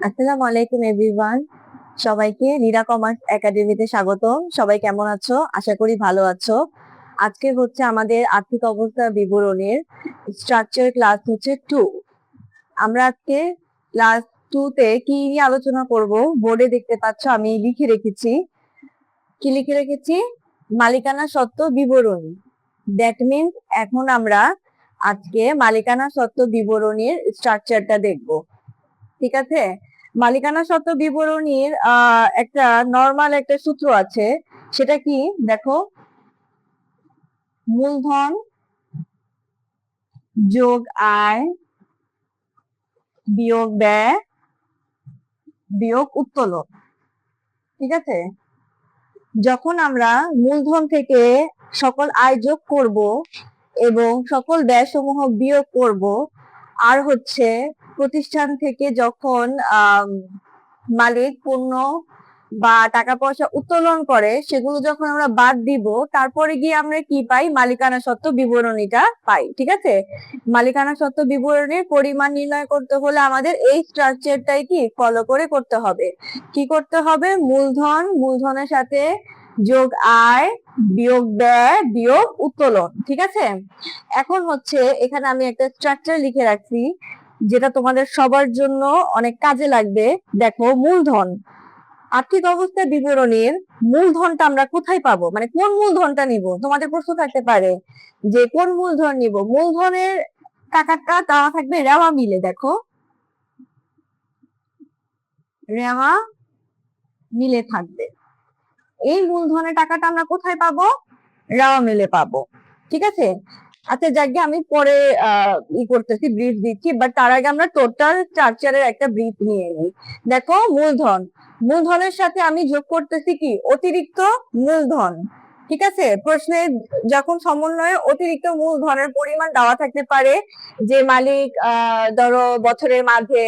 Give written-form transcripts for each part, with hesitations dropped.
আসসালামু আলাইকুম এভরিওয়ান। সবাইকে নীরা কমার্স একাডেমিতে স্বাগতম। সবাই কেমন আছো? আশা করি ভালো আছো। আজকে হচ্ছে আমাদের আর্থিক অবস্থা বিবরণের স্ট্রাকচার ক্লাস হচ্ছে 2। আমরা আজকে ক্লাস 2 তে কি নিয়ে আলোচনা করব? বোর্ডে দেখতে পাচ্ছ আমি লিখে রেখেছি। কি লিখে রেখেছি? মালিকানা সত্ত্ব বিবরণী। দ্যাট মিন্স এখন আমরা আজকে মালিকানা সত্ত্ব বিবরণীর স্ট্রাকচারটা দেখব। ঠিক আছে, মালিকানা সত্ত্ব বিবরণীর একটা নরমাল একটা সূত্র আছে। সেটা কি দেখো, মূলধন যোগ আয় বিয়োগ ব্যয় বিয়োগ উত্তোলন। ঠিক আছে, যখন আমরা মূলধন থেকে সকল আয় যোগ করব এবং সকল ব্যয় সমূহ বিয়োগ করব, আর হচ্ছে প্রতিষ্ঠান থেকে যখন মালিক পণ্য বা টাকা পয়সা উত্তোলন করে সেগুলো যখন আমরা বাদ দিব, তারপরে গিয়ে আমরা কি পাই? মালিকানা সত্ত্ব বিবরণীটা পাই। ঠিক আছে, মালিকানা সত্ত্ব বিবরণীর পরিমাণ নির্ণয় করতে হলে আমাদের এই স্ট্রাকচারটাই কি ফলো করে করতে হবে। কি করতে হবে? মূলধনের সাথে যোগ আয় বিয়োগ ব্যয় বিয়োগ উত্তোলন। ঠিক আছে, এখন হচ্ছে এখানে আমি একটা স্ট্রাকচার লিখে রাখছি যেটা তোমাদের সবার জন্য অনেক কাজে লাগবে। দেখো, মূলধন, আর্থিক অবস্থা বিবরণীর মূলধনটা আমরা কোথায় পাবো, মানে কোন মূলধনটা নিব? তোমাদের প্রশ্ন থাকতে পারে যে কোন মূলধন নিব। মূলধনের টাকাটা দেওয়া থাকবে রেওয়া মিলে। দেখো, রেওয়া মিলে থাকবে। এই মূলধনের টাকাটা আমরা কোথায় পাবো? রেওয়া মিলে পাবো। ঠিক আছে, আচ্ছা যাকে আমি পরে করতেছি, ব্রিফ দিচ্ছি, বাট তার আগে আমরা টোটাল স্ট্রাকচারের একটা ব্রিফ নিয়ে নিই। দেখো, মূলধনের সাথে আমি যোগ করতেছি কি? অতিরিক্ত মূলধন। ঠিক আছে, প্রশ্নে যখন সমন্বয়ে অতিরিক্ত মূলধনের পরিমাণ দেওয়া থাকতে পারে, যে মালিক ধরো বছরের মাঝে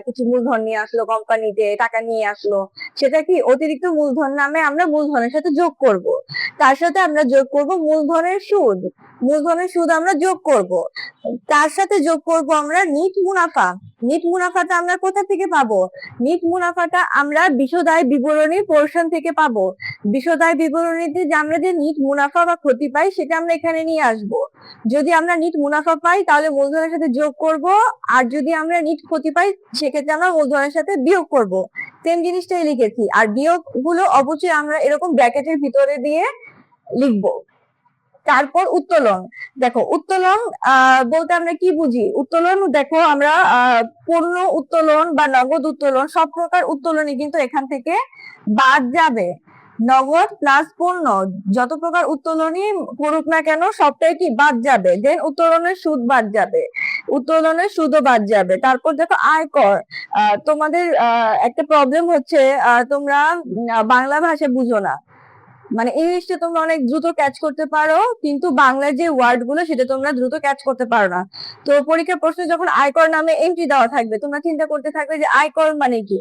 কিছু মূলধন নিয়ে আসলো, কোম্পানিতে টাকা নিয়ে আসলো, সেটা কি অতিরিক্ত মূলধন নামে আমরা মূলধনের সাথে যোগ করব। তার সাথে আমরা যোগ করব মূলধনের সুদ আমরা যোগ করব। তার সাথে যোগ করব আমরা নিট মুনাফা। নিট মুনাফাটা আমরা কোথা থেকে পাবো? নিট মুনাফাটা আমরা বিশদ আয় বিবরণীর পোর্শন থেকে পাবো। বিশদ আয় বিবরণীতে যে আমরা যে নিট মুনাফা বা ক্ষতি পাই সেটা আমরা এখানে নিয়ে আসব। যদি আমরা নিট মুনাফা পাই তাহলে মূলধনের সাথে যোগ করব, আর যদি আমরা নিট ক্ষতি পাই সেক্ষেত্রে আমরা মূলধনের সাথে বিয়োগ করব। সেম জিনিসটাই লিখেছি। আর বিয়োগ গুলো অবশ্যই আমরা এরকম ব্র্যাকেটের ভিতরে দিয়ে লিখবো। তারপর উত্তোলন। দেখো, উত্তোলন বলতে আমরা কি বুঝি? উত্তোলন দেখো, আমরা পণ্য উত্তোলন বা নগদ উত্তোলন, সব প্রকার উত্তোলনই কিন্তু এখান থেকে বাদ যাবে। নগদ প্লাস পণ্য, যত প্রকার উত্তোলনই করুক না কেন সবটাই কি বাদ যাবে। দেন উত্তোলনের সুদ বাদ যাবে, উত্তোলনের সুদও বাদ যাবে। তারপর দেখো আয়কর। তোমাদের একটা প্রবলেম হচ্ছে, তোমরা বাংলা ভাষা বুঝো না, মানে ইংলিশটা তোমরা অনেক দ্রুত ক্যাচ করতে পারো, কিন্তু বাংলার যে ওয়ার্ড গুলো সেটা তোমরা দ্রুত ক্যাচ করতে পারো না। তো পরীক্ষার প্রশ্নে যখন আয়কর নামে এন্ট্রি দেওয়া থাকবে, তোমরা চিন্তা করতে থাকবে যে আয়কর মানে কি।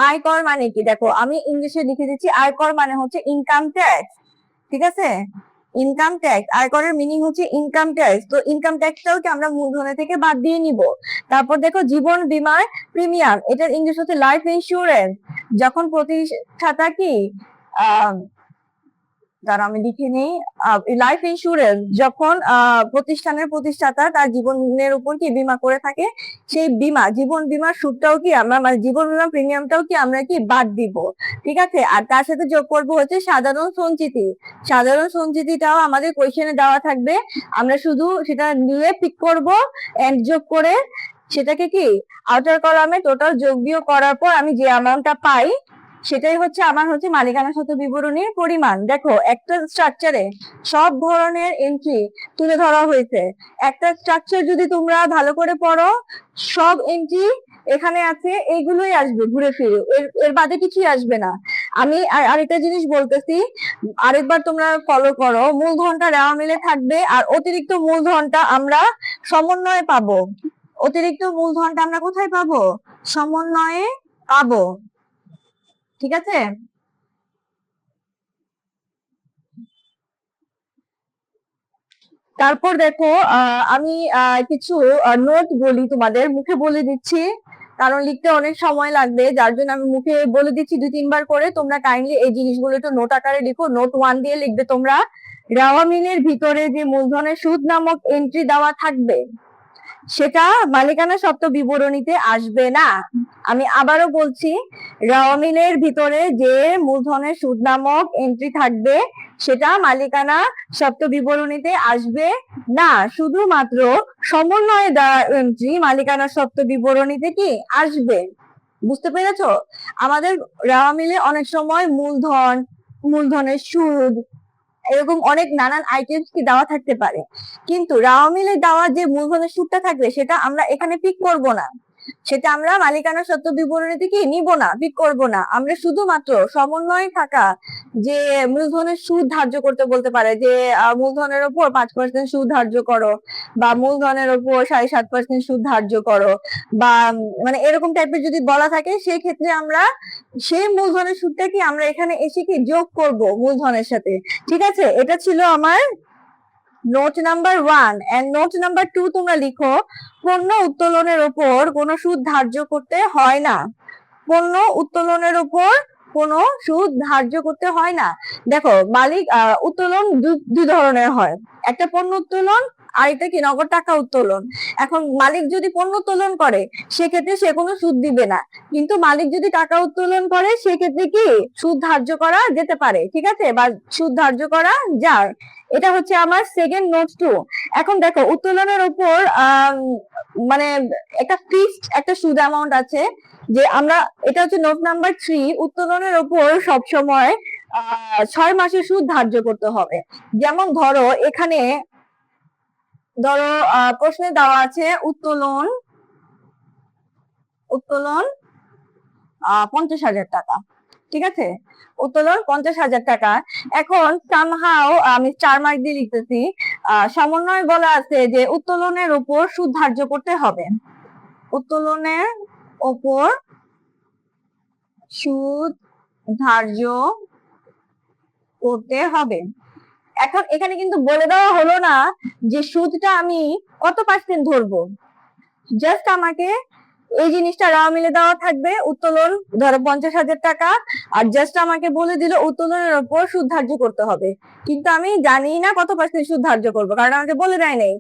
আয়কর মানে কি? দেখো, আমি ইংলিশে লিখে দিচ্ছি। আয়কর মানে হচ্ছে ইনকাম ট্যাক্স। ঠিক আছে, ইনকাম ট্যাক্স। আয়করের মিনিং হচ্ছে ইনকাম ট্যাক্স। তো ইনকাম ট্যাক্সটাও কি আমরা মূলধনের থেকে বাদ দিয়ে নিব। তারপর দেখো, জীবন বীমার প্রিমিয়াম, এটার ইংলিশ হচ্ছে লাইফ ইন্স্যুরেন্স। যখন প্রতিষ্ঠাতা কি যারা আমি লিখে নেই, লাইফ ইন্স্যুরেন্স যখন প্রতিষ্ঠানের প্রতিষ্ঠাতা তার জীবনের উপর কি বীমা করে থাকে, সেই জীবন বীমার সুদটাও কি আমরা, মানে জীবন বীমা প্রিমিয়ামটাও কি আমরা কি বাদ দিব। ঠিক আছে, আর তার সাথে যোগ করবো হচ্ছে সাধারণ সঞ্চিতি। সাধারণ সঞ্চিতিটাও আমাদের কোয়েশ্চেনে দেওয়া থাকবে। আমরা শুধু সেটা নিয়ে পিক করব, এন্ড যোগ করে সেটাকে কি আউটার কলামে টোটাল যোগ বিয়োগ করার পর আমি যে অ্যামাউন্টটা পাই সেটাই হচ্ছে আমার হচ্ছে মালিকানা সত্ত্ব বিবরণীর পরিমাণ। দেখো, একটা স্ট্রাকচারে সব ধরনের এন্ট্রি তুলে ধরা হয়েছে। একটা স্ট্রাকচার যদি তোমরা ভালো করে পড়ো, সব এন্ট্রি এখানে আছে, এইগুলোই আসবে ঘুরে ফিরে, এর বাদে কিছুই আসবে না। আমি আরেকটা জিনিস বলতেছি, আরেকবার তোমরা ফলো করো। মূলধনটা রেওয়া মিলে থাকবে, আর অতিরিক্ত মূলধনটা আমরা সমন্বয়ে পাবো। অতিরিক্ত মূলধনটা আমরা কোথায় পাবো? সমন্বয়ে পাবো। ঠিক আছে, তারপর দেখো, আমি কিছু নোট বলি, তোমাদের মুখে বলে দিচ্ছি। কারণ লিখতে অনেক সময় লাগবে, যার জন্য আমি মুখে বলে দিচ্ছি 2-3 বার করে। তোমরা কাইন্ডলি এই জিনিসগুলো একটু নোট আকারে লিখো। নোট 1 দিয়ে লিখবে তোমরা, রাওয়া মিলের ভিতরে যে মূলধনের সুদ নামক এন্ট্রি দেওয়া থাকবে সেটা মালিকানা সত্ত্ব বিবরণীতে আসবে না। আমি আবারও বলছি, রাওয়া মিলের ভিতরে যে মূলধনের সুদ নামক এন্ট্রি থাকবে সেটা মালিকানা সত্ত্ব বিবরণীতে আসবে না। শুধুমাত্র সমন্বয়ে দেওয়া এন্ট্রি মালিকানা সত্ত্ব বিবরণীতে কি আসবে। বুঝতে পেরেছো? আমাদের রাওয়া মিলে অনেক সময় মূলধন, মূলধনের সুদ, এরকম অনেক নানান আইটেমস কি দেওয়া থাকতে পারে, কিন্তু রাওয়া মিলে দেওয়া যে মূলধনের সুদটা থাকবে সেটা আমরা এখানে পিক করব না, সেটা আমরা মালিকানা সত্ত্ব বিবরণীতে কি নিব না, পিক করব না। আমরা শুধুমাত্র সমন্বয়ে থাকা যে মূলধনের সুদ ধার্য করতে বলতে পারে, যে মূলধনের উপর 5% সুদ ধার্য করো, বা মূলধনের উপর 7.5% সুদ ধার্য করো, বা মানে এরকম টাইপের যদি বলা থাকে, সেই ক্ষেত্রে আমরা সেই মূলধনের সুদটা কি আমরা এখানে এসে কি যোগ করব মূলধনের সাথে। ঠিক আছে, এটা ছিল আমার note number 1। And note number 2 তোমরা লিখো, পণ্য উত্তোলনের উপর কোনো সুদ ধার্য করতে হয় না। পণ্য উত্তোলনের উপর কোনো সুদ ধার্য করতে হয় না। দেখো, মালিক উত্তোলন দুই ধরনের হয়, একটা পণ্য উত্তোলন আর একটা কি নগদ টাকা উত্তোলন। এখন মালিক যদি পণ্য উত্তোলন করে সেক্ষেত্রে সে কোনো সুদ দিবে না, কিন্তু মালিক যদি টাকা উত্তোলন করে সেক্ষেত্রে কি সুদ ধার্য করা যেতে পারে। ঠিক আছে, বা সুদ ধার্য করা যায়। এটা হচ্ছে আমার সেকেন্ড নোট 2। এখন দেখো, উত্তোলনের উপর মানে একটা ফিক্সড একটা সুদ অ্যামাউন্ট আছে, যে আমরা, এটা হচ্ছে নোট নাম্বার 3। উত্তোলনের উপর সবসময় 6 মাসের সুদ ধার্য করতে হবে। যেমন ধরো এখানে প্রশ্নে দেওয়া আছে উত্তোলন 50,000 টাকা। ঠিক আছে, উত্তোলন 50,000 টাকা। এখন সামহাও আমি 4 মার্ক দিয়ে লিখতেছি, সমন্বয় বলা আছে যে উত্তোলনের উপর সুদ ধার্য করতে হবে। উত্তোলনের উপর সুদ ধার্য করতে হবে। এখন এখানে কিন্তু বলে দেওয়া হলো না যে সুদটা আমি কত পার্সেন্ট ধরবো, জাস্ট আমাকে এই জিনিসটা রাওয়া মিলে দেওয়া থাকবে, উত্তোলন ধরো 50,000 টাকা, আর জাস্ট আমাকে বলে দিল উত্তোলনের উপর সুদ ধার্য করতে হবে, কিন্তু আমি জানি না কত পার্সেন্ট সুদ ধার্য করবো, কারণ আমাকে বলে দেয় নাই।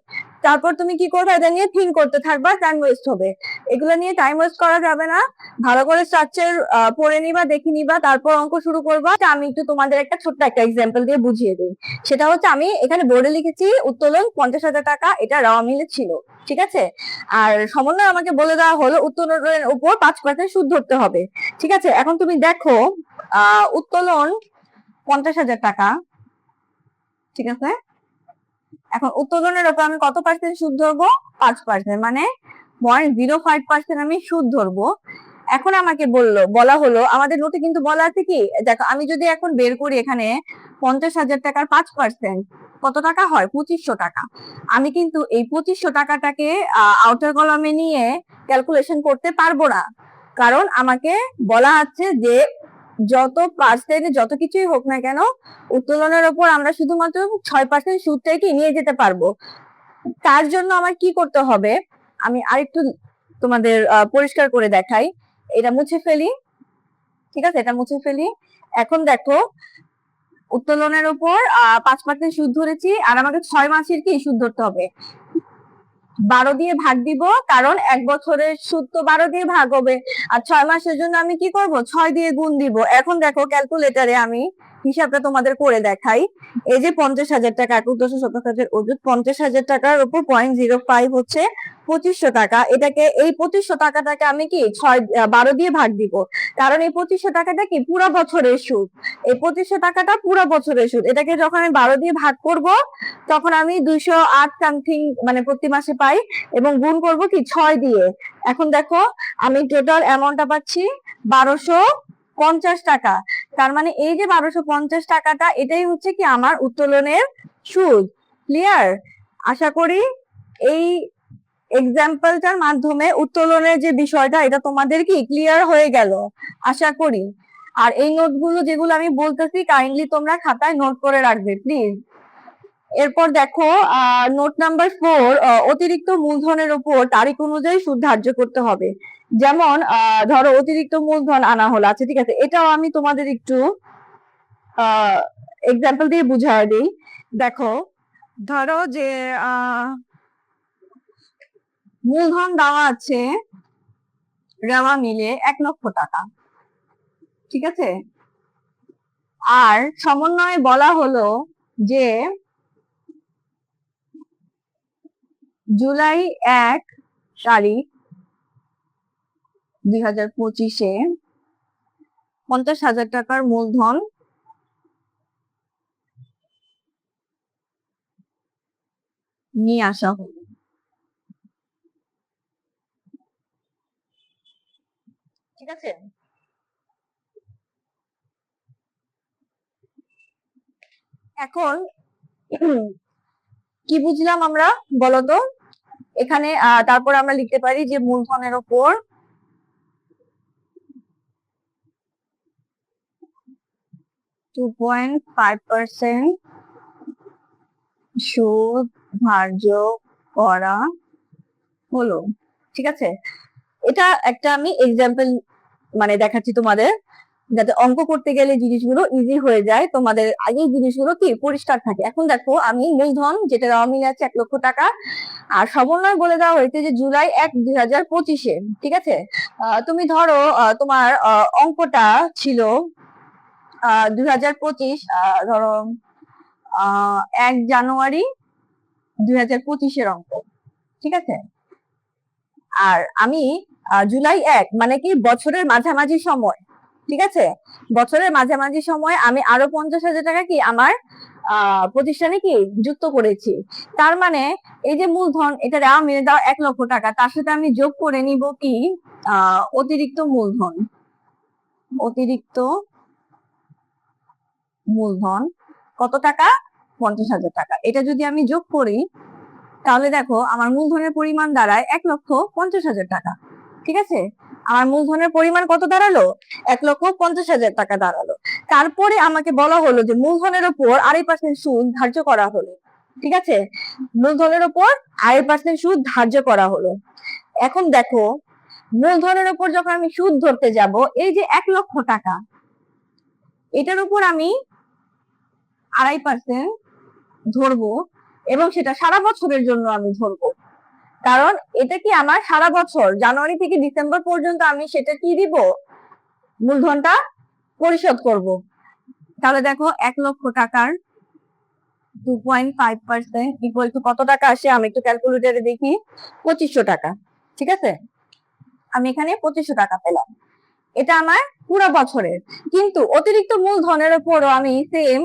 তারপর তুমি কি করবে, এটা নিয়ে থিঙ্ক করতে থাকবা, টাইম ওয়েস্ট হবে। এগুলো নিয়ে টাইম ওয়েস্ট করা যাবে না, ভালো করে স্ট্রাকচার পড়ে নিবা, দেখে নিবা, তারপর অঙ্ক শুরু করবা। আমি একটু তোমাদের একটা ছোট্ট একটা এক্সাম্পল দিয়ে বুঝিয়ে দিই। সেটা হচ্ছে, আমি এখানে বোর্ডে লিখেছি উত্তোলন 50,000 টাকা, এটা রাওয়া মিলে ছিল। ঠিক আছে, আর সমন্বয় আমাকে বলে দেওয়া হলো উত্তোলনের উপর 5% সুদ ধরতে হবে। ঠিক আছে, এখন তুমি দেখো, উত্তোলন 50,000 টাকা। ঠিক আছে, এখন উত্তোলনের উপর আমি কত পার্সেন্ট সুদ ধরবো, 5%, মানে 0.05% আমি সুদ ধরবো। এখন আমাকে বলা হলো, আমাদের নোটে কিন্তু বলা আছে কি, দেখো আমি যদি এখন বের করি এখানে 50,000 টাকার 5% কত টাকা হয়, 2500 টাকা। আমি কিন্তু এই 2500 টাকাটাকে আউটার কলামে নিয়ে ক্যালকুলেশন করতে পারবো না, কারণ আমাকে বলা আছে যে যত পার্সেন্ট যত কিছুই হোক না কেন, উত্তোলনের উপর আমরা শুধুমাত্র 6% সুদটাই কি নিয়ে যেতে পারবো। তার জন্য আমার কি করতে হবে, আমি আরেকটু তোমাদের পরিষ্কার করে দেখাই। এটা মুছে ফেলি। ঠিক আছে, এটা মুছে ফেলি। এখন দেখো, উত্তোলনের উপর 5% সুদ ধরেছি, আর আমাকে 6 মাসের কি সুদ ধরতে হবে। 12 দিয়ে ভাগ দিব, কারণ 1 বছরের সুদ তো 12 দিয়ে ভাগ হবে, আর 6 মাসের জন্য আমি কি করব, 6 দিয়ে গুণ দিব। এখন দেখো ক্যালকুলেটরে আমি হিসাবটা তোমাদের করে দেখাই। এই যে 50,000 টাকা, 1.7 ওজন, 50,000 টাকার উপর 0.05 হচ্ছে 2500 টাকা। এটাকে, এই 2500 টাকাটাকে আমি কি 12 দিয়ে ভাগ দিব, কারণ এই 2500 টাকাটা কি পুরো বছরের সুদ। এই 2500 টাকাটা পুরো বছরের সুদ। এটাকে যখন আমি 12 দিয়ে ভাগ করব, তখন আমি 208 সামথিং মানে প্রতি মাসে পাই, এবং গুণ করব কি 6 দিয়ে। এখন দেখো, আমি টোটাল অ্যামাউন্টটা পাচ্ছি 1250 টাকা। তার মানে এই যে 1250 টাকাটা, এটাই হচ্ছে কি আমার উত্তোলনের সুদ। ক্লিয়ার? আশা করি এই এক্সাম্পলটার মাধ্যমে উত্তোলনের যে বিষয়টা, এটা তোমাদের কি ক্লিয়ার হয়ে গেল আশা করি। আর এই নোটগুলো যেগুলো আমি বলতেছি, কাইন্ডলি তোমরা খাতায় নোট করে রাখবে প্লিজ। এরপর দেখো নোট নাম্বার 4, অতিরিক্ত মূলধনের উপর তারিখ অনুযায়ী সুদ ধার্য করতে হবে। যেমন ধরো অতিরিক্ত মূলধন আনা হলো, আচ্ছা ঠিক আছে, এটাও আমি তোমাদের একটু এক্সাম্পল দিয়ে বুঝাই দিই। দেখো ধরো যে মূলধন দেওয়া আছে রেওয়া মিলে 1 লক্ষ টাকা, ঠিক আছে, আর সমন্বয়ে বলা হলো যে জুলাই 1 তারিখ 2025-এ 50,000 টাকার মূলধন নিয়ে আসা হলো, ঠিক আছে। এখন কি বুঝলাম আমরা বলতো? এখানে তারপর আমরা লিখতে পারি যে মূলধনের ওপর (2.5% সুদ ধার্য করা হলো, ঠিক আছে। এটা একটা আমি এক্সাম্পল মানে দেখাচ্ছি তোমাদের, যাতে অঙ্ক করতে গেলে জিনিসগুলো ইজি হয়ে যায়, তোমাদের আগেই জিনিসগুলো কি পরিষ্কার থাকে। এখন দেখো আমি মূলধন যেটা দেওয়া মিলে আছে 1 লক্ষ টাকা, আর সমন্বয় বলে দেওয়া হয়েছে যে জুলাই 1, 2025-এ, ঠিক আছে। তুমি ধরো তোমার অঙ্কটা ছিল 2025, ধরো 1 জানুয়ারি 2025-এর অঙ্ক, ঠিক আছে। আর আমি জুলাই 1 মানে কি বছরের মাঝামাঝি সময়, ঠিক আছে, বছরের মাঝামাঝি সময় আমি আরো 50,000 টাকা কি আমার প্রতিষ্ঠানে কি যুক্ত করেছি। তার মানে এই যে মূলধন এটা দেওয়া মিলে দেওয়া 1 লক্ষ টাকা, তার সাথে আমি যোগ করে নিব কি অতিরিক্ত মূলধন, অতিরিক্ত মূলধন কত টাকা? 50,000 টাকা। এটা যদি আমি যোগ করি তাহলে দেখো আমার মূলধনের পরিমাণ দাঁড়ায় 1,50,000 টাকা, ঠিক আছে। আমার মূলধনের পরিমাণ কত দাঁড়ালো? 1,50,000 টাকা দাঁড়ালো। তারপরে আমাকে বলা হলো যে মূলধনের উপর 2.5% সুদ ধার্য করা হলো, ঠিক আছে, মূলধনের উপর 2.5% সুদ ধার্য করা হলো। এখন দেখো মূলধনের উপর যখন আমি সুদ ধরতে যাব, এই যে 1 লক্ষ টাকা, এটার উপর আমি 2.5% ধরবো, এবং সেটা সারা বছরের জন্য আমি ধরবো, কারণ এটা কি আমার সারা বছর জানুয়ারি থেকে ডিসেম্বর পর্যন্ত আমি সেটা কি দিব, মূলধনটা পরিশোধ করব। তাহলে দেখো 1 লক্ষ টাকার 2.5% ইকুয়াল টু কত টাকা আসে? আমি একটু ক্যালকুলেটরে দেখি, 2500 টাকা, ঠিক আছে। আমি এখানে 2500 টাকা পেলাম, এটা আমার পুরো বছরের। কিন্তু অতিরিক্ত মূলধনের উপরও আমি সেম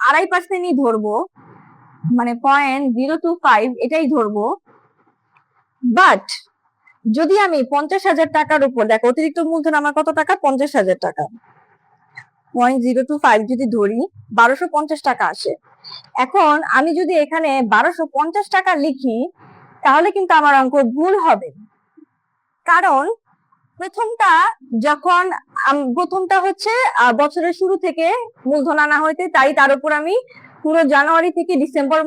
2.5%ই ধরবো, মানে 0.025 এটাই ধরবো। বাট যদি আমি 50,000 টাকার উপর, দেখো অতিরিক্ত মূলধন আমার কত টাকা? 50,000 টাকা, 0.025 যদি ধরি 1250 টাকা আসে। এখন আমি যদি এখানে 1250 টাকা লিখি তাহলে কিন্তু আমার অঙ্ক ভুল হবে, কারণ প্রথমটা হচ্ছে বছরের শুরু থেকে মূলধন আনা হইতে, তাই তার উপর আমি পুরো জানুয়ারি থেকে ডিসেম্বর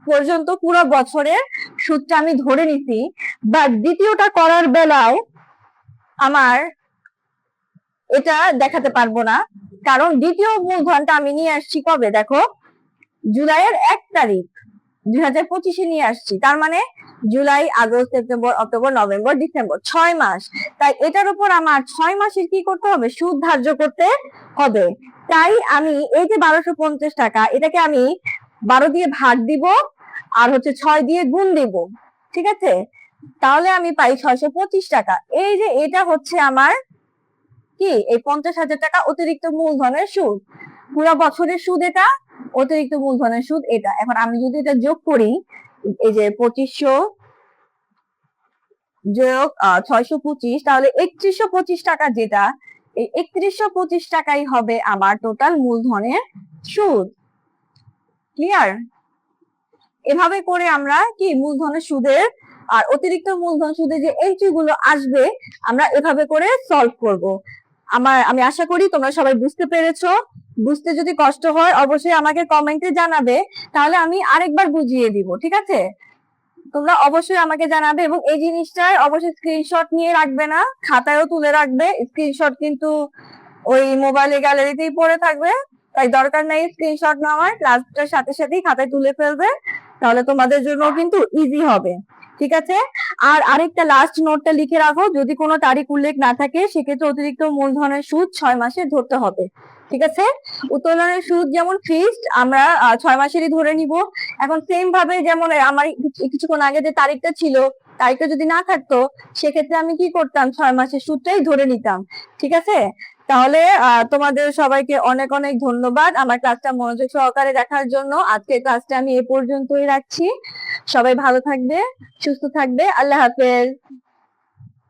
পর্যন্ত পুরো বছরের সুদটা আমি ধরে নিছি। বাট দ্বিতীয়টা করার বেলায় আমার এটা দেখাতে পারবো না, কারণ দ্বিতীয় মূলধনটা আমি নিয়ে আসছি কবে? দেখো জুলাইয়ের 1 তারিখ 2025-এ নিয়ে আসছি, তার মানে July, August, September, October, November, December, 6 মাস। তাই এটার উপর আমার 6 মাসের কি করতে হবে? সুদ ধার্য করতে হবে। তাই আমি এই যে 1250 টাকা, এটাকে আমি 12 দিয়ে ভাগ দিব, আর হচ্ছে 6 দিয়ে গুণ দিব, ঠিক আছে। তাহলে আমি পাই 625 টাকা। এই যে এটা হচ্ছে আমার কি, এই 50,000 টাকা অতিরিক্ত মূলধনের সুদ, পুরো বছরের সুদ এটা, অতিরিক্ত মূলধনের সুদ এটা। এখন আমি যদি এটা যোগ করি, এই যে 2500 যোগ 625, তাহলে 3125 টাকা, যেটা এই 3125 টাকাই হবে আমার টোটাল মূলধনের সুদ। ক্লিয়ার? এভাবে করে আমরা কি মূলধনের সুদের আর অতিরিক্ত মূলধন সুদে যে এন্ট্রি গুলো আসবে আমরা এভাবে করে সলভ করব। আমি আশা করি তোমরা সবাই বুঝতে পেরেছো। বুঝতে যদি কষ্ট হয় অবশ্যই আমাকে কমেন্টে জানাবে, তাহলে আমি আরেকবার বুঝিয়ে দিব, ঠিক আছে? তোমরা অবশ্যই আমাকে জানাবে, এবং এই জিনিসটার অবশ্যই স্ক্রিনশট নিয়ে রাখবে না, খাতায়ও তুলে রাখবে। স্ক্রিনশট কিন্তু ওই মোবাইলে গ্যালারিতেই পড়ে থাকবে, তাই দরকার নেই স্ক্রিনশট নেওয়ার। ক্লাসটার সাথে সাথেই খাতায় তুলে ফেলবে, তাহলে তোমাদের জন্য কিন্তু ইজি হবে, ঠিক আছে? আর আরেকটা লাস্ট নোটটা লিখে রাখো, যদি কোনো তারিখ উল্লেখ না থাকে সেক্ষেত্রে অতিরিক্ত মূলধনের সুদ 6 মাসে ধরতে হবে, ঠিক আছে? উত্তোলনের সুদ যেমন ফিক্সড আমরা 6 মাসেরই ধরে নিব। এখন সেম ভাবে যেমন আমার কিছুক্ষণ আগে যে তারিখটা ছিল, তারিখটা যদি না থাকতো সেক্ষেত্রে আমি কি করতাম, 6 মাসের সুদটাই ধরে নিতাম, ঠিক আছে? তাহলে তোমাদের সবাইকে অনেক অনেক ধন্যবাদ আমার ক্লাসটা মনোযোগ সহকারে দেখার জন্য। আজকের ক্লাসটা আমি এ পর্যন্তই রাখছি। সবাই ভালো থাকবে, সুস্থ থাকবে। আল্লাহ হাফেজ।